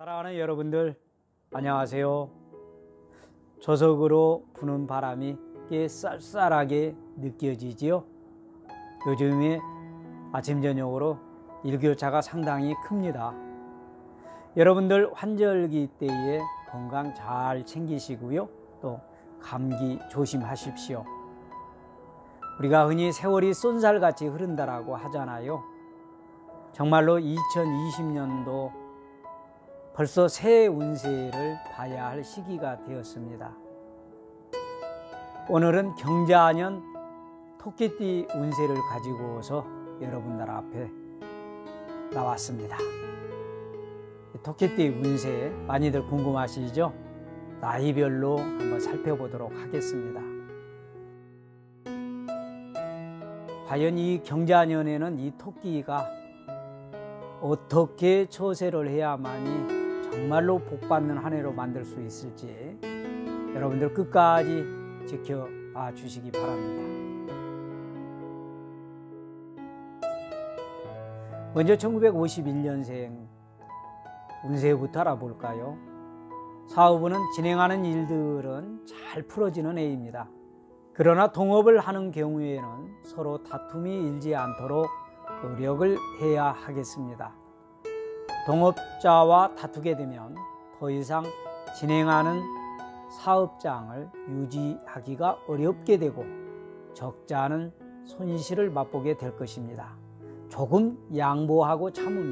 사랑하는 여러분들, 안녕하세요. 저속으로 부는 바람이 꽤 쌀쌀하게 느껴지지요. 요즘에 아침 저녁으로 일교차가 상당히 큽니다. 여러분들 환절기 때에 건강 잘 챙기시고요, 또 감기 조심하십시오. 우리가 흔히 세월이 쏜살같이 흐른다라고 하잖아요. 정말로 2020년도 벌써 새 운세를 봐야 할 시기가 되었습니다. 오늘은 경자년 토끼띠 운세를 가지고서 여러분들 앞에 나왔습니다. 토끼띠 운세 많이들 궁금하시죠? 나이별로 한번 살펴보도록 하겠습니다. 과연 이 경자년에는 이 토끼가 어떻게 처세를 해야만이 정말로 복받는 한 해로 만들 수 있을지 여러분들 끝까지 지켜봐 주시기 바랍니다. 먼저 1951년생 운세부터 알아볼까요? 사업은 진행하는 일들은 잘 풀어지는 해입니다. 그러나 동업을 하는 경우에는 서로 다툼이 일지 않도록 노력을 해야 하겠습니다. 동업자와 다투게 되면 더 이상 진행하는 사업장을 유지하기가 어렵게 되고 적지 않은 손실을 맛보게 될 것입니다. 조금 양보하고 참으면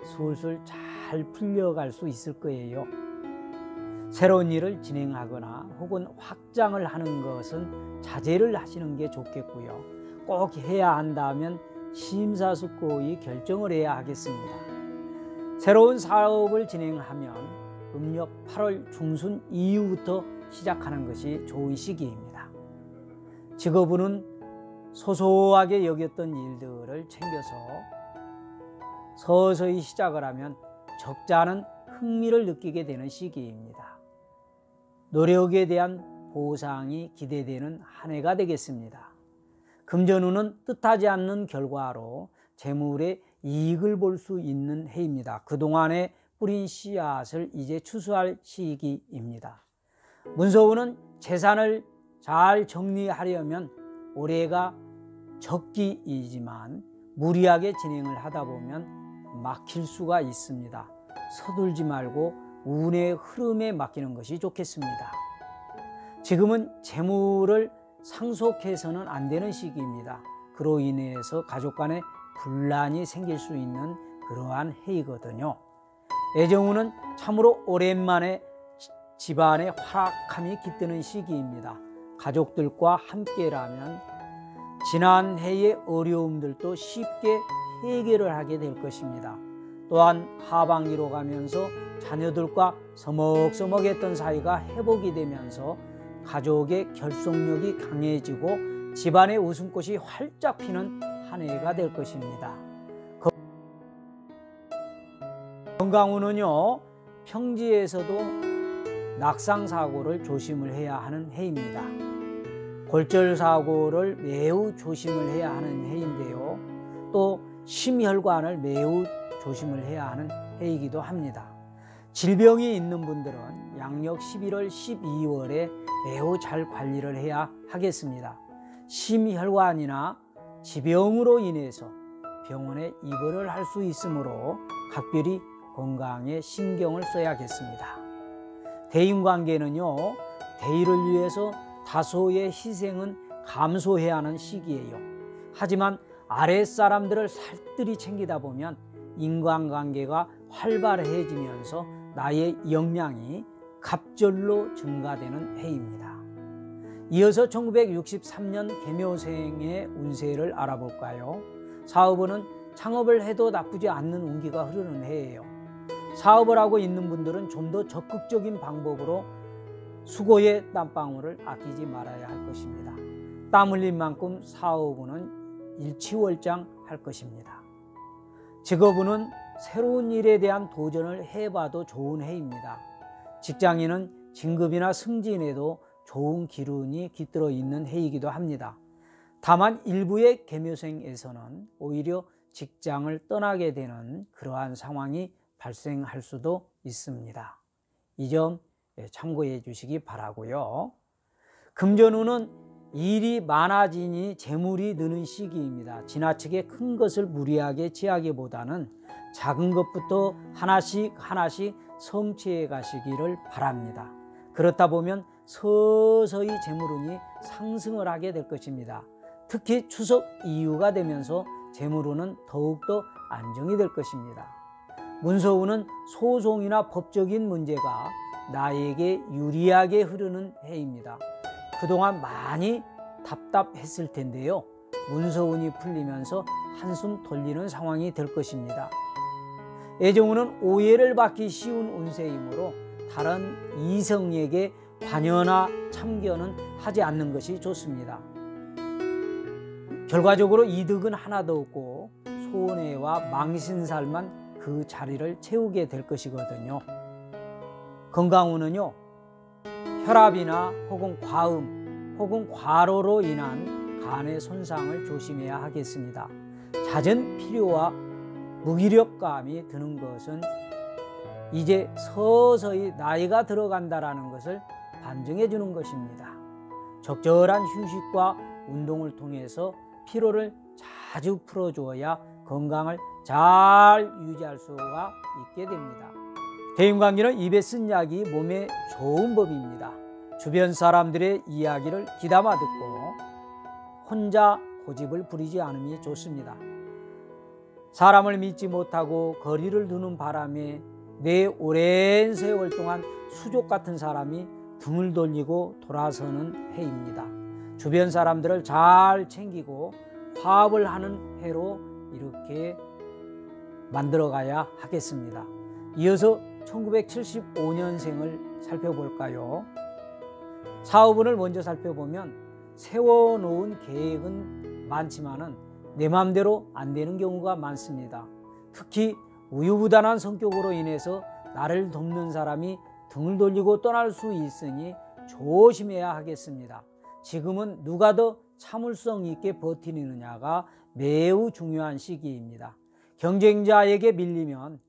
술술 잘 풀려갈 수 있을 거예요. 새로운 일을 진행하거나 혹은 확장을 하는 것은 자제를 하시는 게 좋겠고요. 꼭 해야 한다면 심사숙고히 결정을 해야 하겠습니다. 새로운 사업을 진행하면 음력 8월 중순 이후부터 시작하는 것이 좋은 시기입니다. 직업운은 소소하게 여겼던 일들을 챙겨서 서서히 시작을 하면 적지 않은 흥미를 느끼게 되는 시기입니다. 노력에 대한 보상이 기대되는 한 해가 되겠습니다. 금전운은 뜻하지 않는 결과로 재물의 이익을 볼 수 있는 해입니다. 그동안에 뿌린 씨앗을 이제 추수할 시기입니다. 문서운은 재산을 잘 정리하려면 올해가 적기이지만 무리하게 진행을 하다 보면 막힐 수가 있습니다. 서둘지 말고 운의 흐름에 맡기는 것이 좋겠습니다. 지금은 재물을 상속해서는 안 되는 시기입니다. 그로 인해서 가족 간에 분란이 생길 수 있는 그러한 해이거든요. 애정운은 참으로 오랜만에 집안에 화락함이 깃드는 시기입니다. 가족들과 함께라면 지난 해의 어려움들도 쉽게 해결을 하게 될 것입니다. 또한 하반기로 가면서 자녀들과 서먹서먹했던 사이가 회복이 되면서 가족의 결속력이 강해지고 집안의 웃음꽃이 활짝 피는 한 해가 될 것입니다. 건강운은요, 평지에서도 낙상사고를 조심을 해야 하는 해입니다. 골절사고를 매우 조심을 해야 하는 해인데요, 또 심혈관을 매우 조심을 해야 하는 해이기도 합니다. 질병이 있는 분들은 양력 11월, 12월에 매우 잘 관리를 해야 하겠습니다. 심혈관이나 지병으로 인해서 병원에 입원을 할 수 있으므로 각별히 건강에 신경을 써야겠습니다. 대인관계는요, 대의를 위해서 다소의 희생은 감소해야 하는 시기예요. 하지만 아랫사람들을 살뜰히 챙기다 보면 인간관계가 활발해지면서 나의 역량이 갑절로 증가되는 해입니다. 이어서 1963년 개묘생의 운세를 알아볼까요? 사업운은 창업을 해도 나쁘지 않는 운기가 흐르는 해예요. 사업을 하고 있는 분들은 좀 더 적극적인 방법으로 수고의 땀방울을 아끼지 말아야 할 것입니다. 땀 흘린 만큼 사업운은 일취월장할 것입니다. 직업운은 새로운 일에 대한 도전을 해봐도 좋은 해입니다. 직장인은 진급이나 승진에도 좋은 기운이 깃들어 있는 해이기도 합니다. 다만 일부의 개묘생에서는 오히려 직장을 떠나게 되는 그러한 상황이 발생할 수도 있습니다. 이 점 참고해 주시기 바라고요. 금전운은 일이 많아지니 재물이 느는 시기입니다. 지나치게 큰 것을 무리하게 취하기보다는 작은 것부터 하나씩 성취해 가시기를 바랍니다. 그렇다 보면 서서히 재물운이 상승을 하게 될 것입니다. 특히 추석 이후가 되면서 재물운은 더욱더 안정이 될 것입니다. 문서운은 소송이나 법적인 문제가 나에게 유리하게 흐르는 해입니다. 그동안 많이 답답했을 텐데요. 문서운이 풀리면서 한숨 돌리는 상황이 될 것입니다. 애정운은 오해를 받기 쉬운 운세이므로 다른 이성에게 관여나 참견은 하지 않는 것이 좋습니다. 결과적으로 이득은 하나도 없고 손해와 망신살만 그 자리를 채우게 될 것이거든요. 건강운은요, 혈압이나 혹은 과음 혹은 과로로 인한 간의 손상을 조심해야 하겠습니다. 잦은 필요와 무기력감이 드는 것은 이제 서서히 나이가 들어간다는 것을 반증해 주는 것입니다. 적절한 휴식과 운동을 통해서 피로를 자주 풀어주어야 건강을 잘 유지할 수가 있게 됩니다. 대인관계는 입에 쓴 약이 몸에 좋은 법입니다. 주변 사람들의 이야기를 귀담아 듣고 혼자 고집을 부리지 않음이 좋습니다. 사람을 믿지 못하고 거리를 두는 바람에 내 오랜 세월 동안 수족 같은 사람이 등을 돌리고 돌아서는 해입니다. 주변 사람들을 잘 챙기고 화합을 하는 해로 이렇게 만들어가야 하겠습니다. 이어서 1975년생을 살펴볼까요? 사업운을 먼저 살펴보면 세워놓은 계획은 많지만은 내 마음대로 안 되는 경우가 많습니다. 특히 우유부단한 성격으로 인해서 나를 돕는 사람이 등을 돌리고 떠날 수 있으니 조심해야 하겠습니다. 지금은 누가 더 참을성 있게 버티느냐가 매우 중요한 시기입니다. 경쟁자에게 밀리면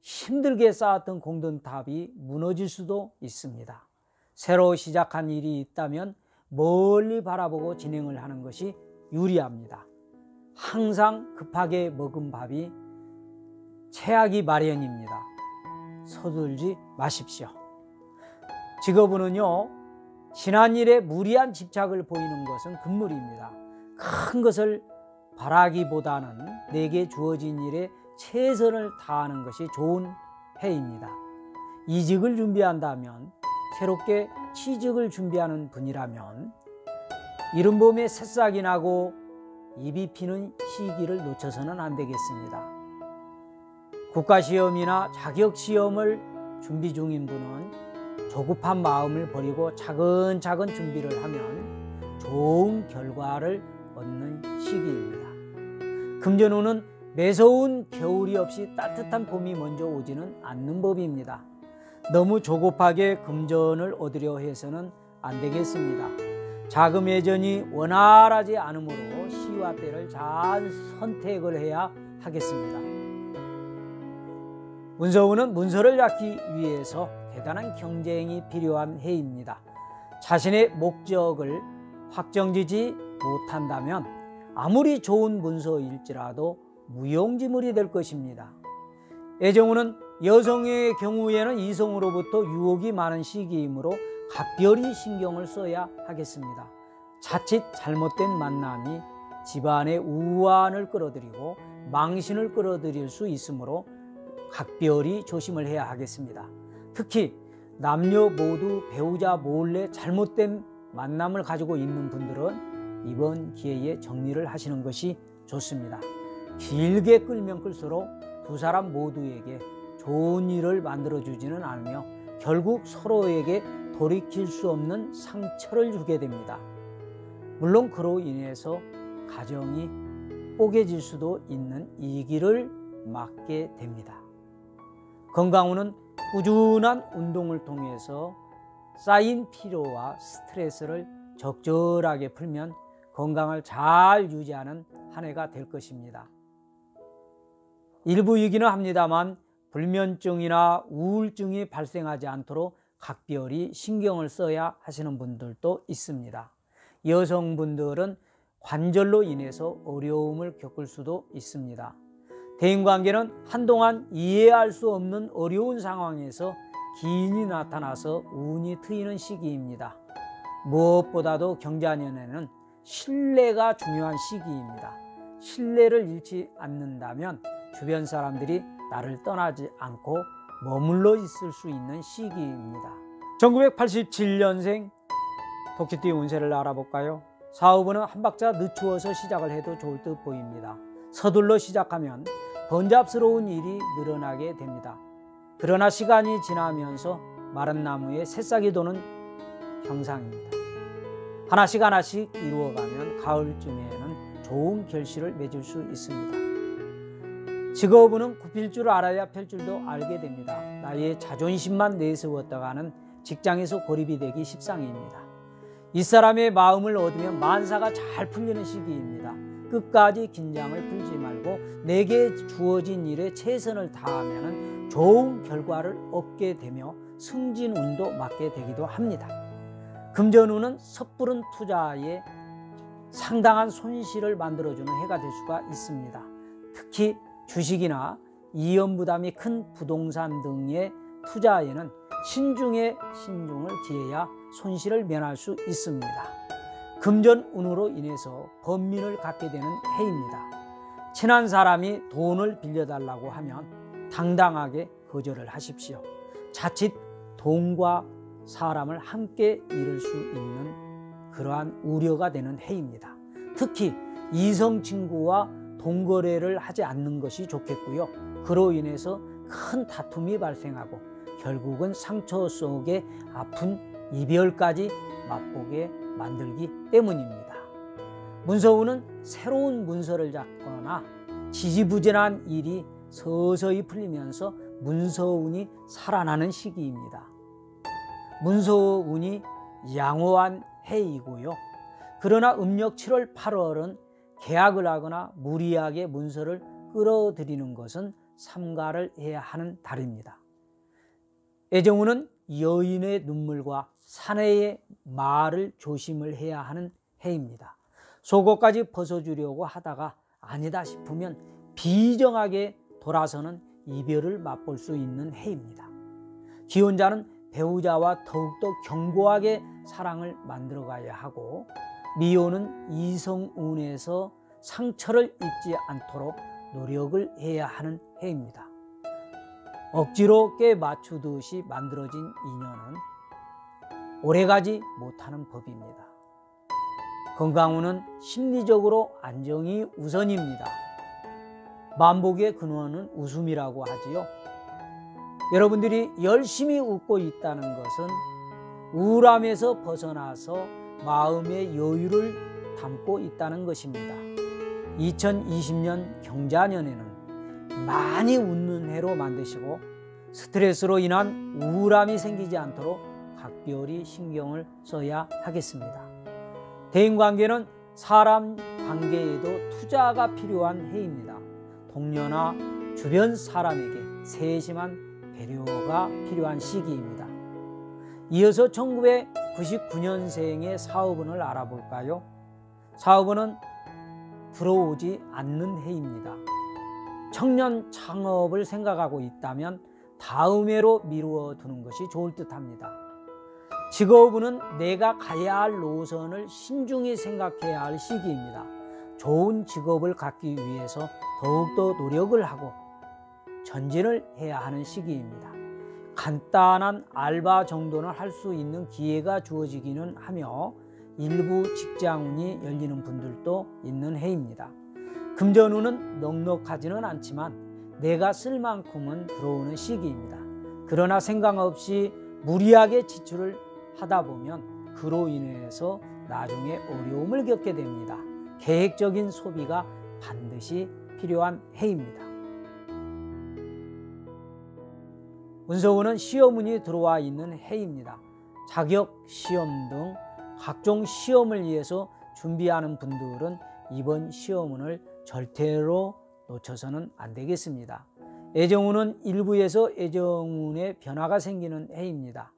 힘들게 쌓았던 공든탑이 무너질 수도 있습니다. 새로 시작한 일이 있다면 멀리 바라보고 진행을 하는 것이 유리합니다. 항상 급하게 먹은 밥이 체하기 마련입니다. 서둘지 마십시오. 직업운은요, 지난 일에 무리한 집착을 보이는 것은 금물입니다. 큰 것을 바라기보다는 내게 주어진 일에 최선을 다하는 것이 좋은 해입니다. 이직을 준비한다면, 새롭게 취직을 준비하는 분이라면 이른 봄에 새싹이 나고 잎이 피는 시기를 놓쳐서는 안 되겠습니다. 국가시험이나 자격시험을 준비 중인 분은 조급한 마음을 버리고 차근차근 준비를 하면 좋은 결과를 얻는 시기입니다. 금전운은 매서운 겨울이 없이 따뜻한 봄이 먼저 오지는 않는 법입니다. 너무 조급하게 금전을 얻으려 해서는 안 되겠습니다. 자금 예전이 원활하지 않으므로 시와 때를 잘 선택을 해야 하겠습니다. 문서운은 문서를 잡기 위해서 대단한 경쟁이 필요한 해입니다. 자신의 목적을 확정지지 못한다면 아무리 좋은 문서일지라도 무용지물이 될 것입니다. 애정운은 여성의 경우에는 이성으로부터 유혹이 많은 시기이므로 각별히 신경을 써야 하겠습니다. 자칫 잘못된 만남이 집안의 우환을 끌어들이고 망신을 끌어들일 수 있으므로 각별히 조심을 해야 하겠습니다. 특히 남녀 모두 배우자 몰래 잘못된 만남을 가지고 있는 분들은 이번 기회에 정리를 하시는 것이 좋습니다. 길게 끌면 끌수록 두 사람 모두에게 좋은 일을 만들어주지는 않으며 결국 서로에게 돌이킬 수 없는 상처를 주게 됩니다. 물론 그로 인해서 가정이 뽀개질 수도 있는 이 길을 막게 됩니다. 건강운은 꾸준한 운동을 통해서 쌓인 피로와 스트레스를 적절하게 풀면 건강을 잘 유지하는 한 해가 될 것입니다. 일부이기는 합니다만 불면증이나 우울증이 발생하지 않도록 각별히 신경을 써야 하시는 분들도 있습니다. 여성분들은 관절로 인해서 어려움을 겪을 수도 있습니다. 대인관계는 한동안 이해할 수 없는 어려운 상황에서 기인이 나타나서 운이 트이는 시기입니다. 무엇보다도 경자년에는 신뢰가 중요한 시기입니다. 신뢰를 잃지 않는다면 주변 사람들이 나를 떠나지 않고 머물러 있을 수 있는 시기입니다. 1987년생 토끼띠 운세를 알아볼까요? 사업은 한 박자 늦추어서 시작을 해도 좋을 듯 보입니다. 서둘러 시작하면 번잡스러운 일이 늘어나게 됩니다. 그러나 시간이 지나면서 마른 나무에 새싹이 도는 형상입니다. 하나씩 하나씩 이루어가면 가을쯤에는 좋은 결실을 맺을 수 있습니다. 직업은 굽힐 줄 알아야 펼 줄도 알게 됩니다. 나의 자존심만 내세웠다가는 직장에서 고립이 되기 십상입니다. 이 사람의 마음을 얻으면 만사가 잘 풀리는 시기입니다. 끝까지 긴장을 풀지 말고 내게 주어진 일에 최선을 다하면 좋은 결과를 얻게 되며 승진운도 맞게 되기도 합니다. 금전운은 섣부른 투자에 상당한 손실을 만들어주는 해가 될 수가 있습니다. 특히 주식이나 이연부담이 큰 부동산 등의 투자에는 신중에 신중을 기해야 손실을 면할 수 있습니다. 금전운으로 인해서 번민을 갖게 되는 해입니다. 친한 사람이 돈을 빌려달라고 하면 당당하게 거절을 하십시오. 자칫 돈과 사람을 함께 잃을 수 있는 그러한 우려가 되는 해입니다. 특히 이성 친구와 돈거래를 하지 않는 것이 좋겠고요. 그로 인해서 큰 다툼이 발생하고 결국은 상처 속에 아픈 이별까지 맛보게 만들기 때문입니다. 문서운은 새로운 문서를 잡거나 지지부진한 일이 서서히 풀리면서 문서운이 살아나는 시기입니다. 문서운이 양호한 해이고요. 그러나 음력 7월, 8월은 계약을 하거나 무리하게 문서를 끌어들이는 것은 삼가를 해야 하는 달입니다. 애정운은 여인의 눈물과 사내의 말을 조심을 해야 하는 해입니다. 속옷까지 벗어주려고 하다가 아니다 싶으면 비정하게 돌아서는 이별을 맛볼 수 있는 해입니다. 기혼자는 배우자와 더욱더 견고하게 사랑을 만들어가야 하고 미혼은 이성운에서 상처를 입지 않도록 노력을 해야 하는 해입니다. 억지로 꽤 맞추듯이 만들어진 인연은 오래가지 못하는 법입니다. 건강운은 심리적으로 안정이 우선입니다. 만복의 근원은 웃음이라고 하지요. 여러분들이 열심히 웃고 있다는 것은 우울함에서 벗어나서 마음의 여유를 담고 있다는 것입니다. 2020년 경자년에는 많이 웃는 해로 만드시고 스트레스로 인한 우울함이 생기지 않도록 각별히 신경을 써야 하겠습니다. 대인관계는 사람 관계에도 투자가 필요한 해입니다. 동료나 주변 사람에게 세심한 배려가 필요한 시기입니다. 이어서 1999년생의 사업운을 알아볼까요? 사업운은 들어오지 않는 해입니다. 청년 창업을 생각하고 있다면 다음 해로 미루어 두는 것이 좋을 듯합니다. 직업운은 내가 가야 할 노선을 신중히 생각해야 할 시기입니다. 좋은 직업을 갖기 위해서 더욱더 노력을 하고 전진을 해야 하는 시기입니다. 간단한 알바 정도는 할 수 있는 기회가 주어지기는 하며 일부 직장운이 열리는 분들도 있는 해입니다. 금전운은 넉넉하지는 않지만 내가 쓸 만큼은 들어오는 시기입니다. 그러나 생각 없이 무리하게 지출을 하다 보면 그로 인해서 나중에 어려움을 겪게 됩니다. 계획적인 소비가 반드시 필요한 해입니다. 문서운은 시험운이 들어와 있는 해입니다. 자격 시험 등 각종 시험을 위해서 준비하는 분들은 이번 시험운을 절대로 놓쳐서는 안 되겠습니다. 애정운은 일부에서 애정운의 변화가 생기는 해입니다.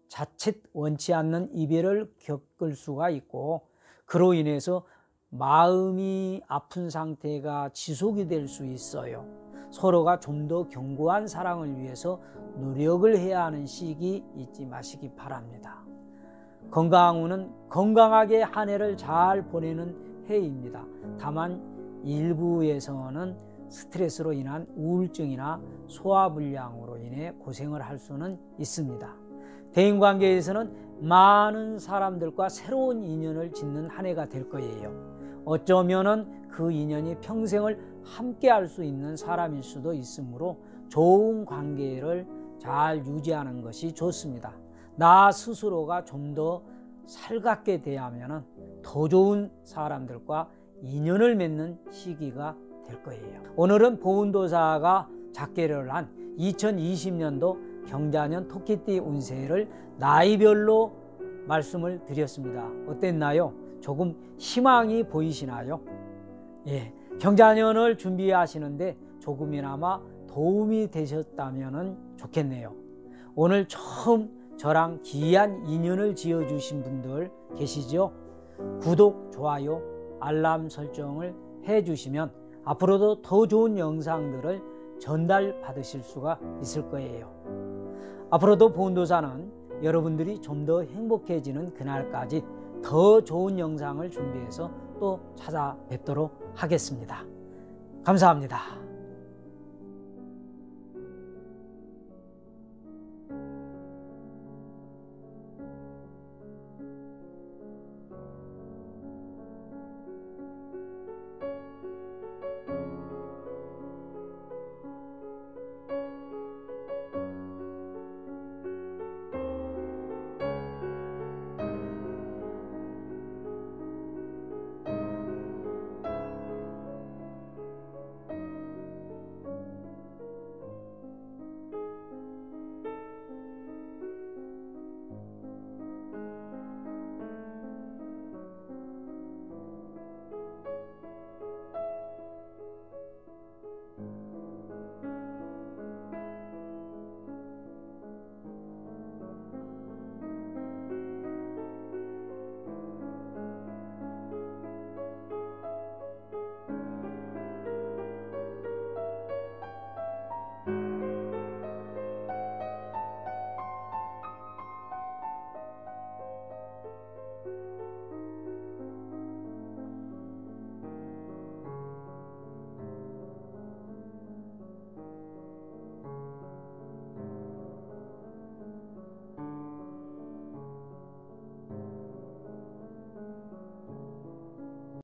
자칫 원치 않는 이별을 겪을 수가 있고 그로 인해서 마음이 아픈 상태가 지속이 될 수 있어요. 서로가 좀 더 견고한 사랑을 위해서 노력을 해야 하는 시기 잊지 마시기 바랍니다. 건강운은 건강하게 한 해를 잘 보내는 해입니다. 다만 일부에서는 스트레스로 인한 우울증이나 소화불량으로 인해 고생을 할 수는 있습니다. 대인관계에서는 많은 사람들과 새로운 인연을 짓는 한 해가 될 거예요. 어쩌면은 그 인연이 평생을 함께 할 수 있는 사람일 수도 있으므로 좋은 관계를 잘 유지하는 것이 좋습니다. 나 스스로가 좀 더 살갑게 대하면 더 좋은 사람들과 인연을 맺는 시기가 될 거예요. 오늘은 보은도사가 작계를 한 2020년도 경자년 토끼띠 운세를 나이별로 말씀을 드렸습니다. 어땠나요? 조금 희망이 보이시나요? 예, 경자년을 준비하시는데 조금이나마 도움이 되셨다면 좋겠네요. 오늘 처음 저랑 귀한 인연을 지어주신 분들 계시죠? 구독, 좋아요, 알람 설정을 해주시면 앞으로도 더 좋은 영상들을 전달받으실 수가 있을 거예요. 앞으로도 보은도사는 여러분들이 좀 더 행복해지는 그날까지 더 좋은 영상을 준비해서 또 찾아뵙도록 하겠습니다. 감사합니다.